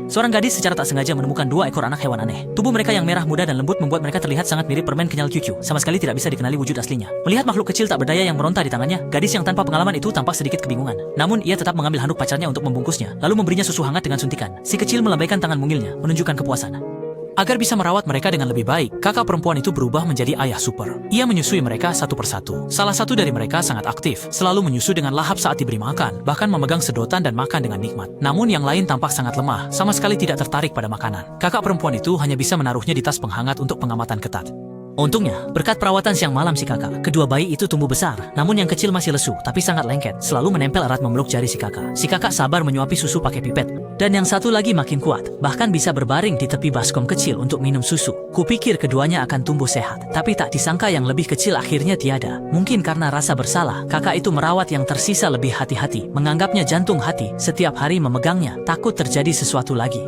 Seorang gadis secara tak sengaja menemukan dua ekor anak hewan aneh. Tubuh mereka yang merah muda dan lembut membuat mereka terlihat sangat mirip permen kenyal QQ. Sama sekali tidak bisa dikenali wujud aslinya. Melihat makhluk kecil tak berdaya yang meronta di tangannya, gadis yang tanpa pengalaman itu tampak sedikit kebingungan. Namun ia tetap mengambil handuk pacarnya untuk membungkusnya, lalu memberinya susu hangat dengan suntikan. Si kecil melambaikan tangan mungilnya, menunjukkan kepuasan. Agar bisa merawat mereka dengan lebih baik, kakak perempuan itu berubah menjadi ayah super. Ia menyusui mereka satu persatu. Salah satu dari mereka sangat aktif, selalu menyusu dengan lahap saat diberi makan, bahkan memegang sedotan dan makan dengan nikmat. Namun yang lain tampak sangat lemah, sama sekali tidak tertarik pada makanan. Kakak perempuan itu hanya bisa menaruhnya di tas penghangat untuk pengamatan ketat. Untungnya, berkat perawatan siang malam si kakak, kedua bayi itu tumbuh besar. Namun yang kecil masih lesu, tapi sangat lengket, selalu menempel erat memeluk jari si kakak. Si kakak sabar menyuapi susu pakai pipet. Dan yang satu lagi makin kuat, bahkan bisa berbaring di tepi baskom kecil untuk minum susu. Kupikir keduanya akan tumbuh sehat, tapi tak disangka yang lebih kecil akhirnya tiada. Mungkin karena rasa bersalah, kakak itu merawat yang tersisa lebih hati-hati, menganggapnya jantung hati, setiap hari memegangnya, takut terjadi sesuatu lagi.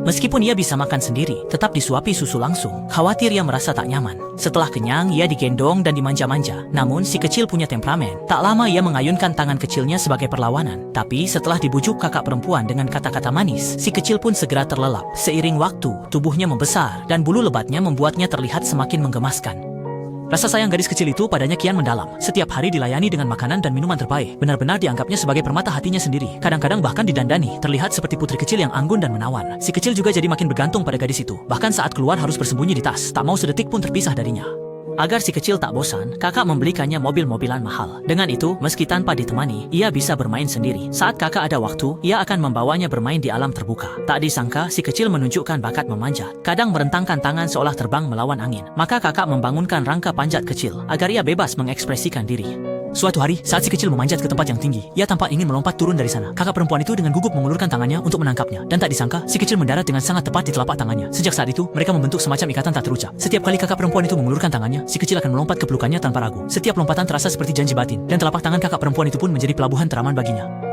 Meskipun ia bisa makan sendiri, tetap disuapi susu langsung. Khawatir ia merasa tak nyaman. Setelah kenyang, ia digendong dan dimanja-manja. Namun si kecil punya temperamen. Tak lama ia mengayunkan tangan kecilnya sebagai perlawanan. Tapi setelah dibujuk kakak perempuan dengan kata-kata manis, si kecil pun segera terlelap. Seiring waktu, tubuhnya membesar dan bulu lebatnya membuatnya terlihat semakin menggemaskan. Rasa sayang gadis kecil itu padanya kian mendalam. Setiap hari dilayani dengan makanan dan minuman terbaik. Benar-benar dianggapnya sebagai permata hatinya sendiri. Kadang-kadang bahkan didandani, terlihat seperti putri kecil yang anggun dan menawan. Si kecil juga jadi makin bergantung pada gadis itu. Bahkan saat keluar harus bersembunyi di tas, tak mau sedetik pun terpisah darinya. Agar si kecil tak bosan, kakak membelikannya mobil-mobilan mahal. Dengan itu, meski tanpa ditemani, ia bisa bermain sendiri. Saat kakak ada waktu, ia akan membawanya bermain di alam terbuka. Tak disangka, si kecil menunjukkan bakat memanjat. Kadang merentangkan tangan seolah terbang melawan angin. Maka kakak membangunkan rangka panjat kecil, agar ia bebas mengekspresikan diri. Suatu hari, saat si kecil memanjat ke tempat yang tinggi, ia tampak ingin melompat turun dari sana. Kakak perempuan itu dengan gugup mengulurkan tangannya untuk menangkapnya. Dan tak disangka, si kecil mendarat dengan sangat tepat di telapak tangannya. Sejak saat itu, mereka membentuk semacam ikatan tak terucap. Setiap kali kakak perempuan itu mengulurkan tangannya, si kecil akan melompat ke pelukannya tanpa ragu. Setiap lompatan terasa seperti janji batin, dan telapak tangan kakak perempuan itu pun menjadi pelabuhan teraman baginya.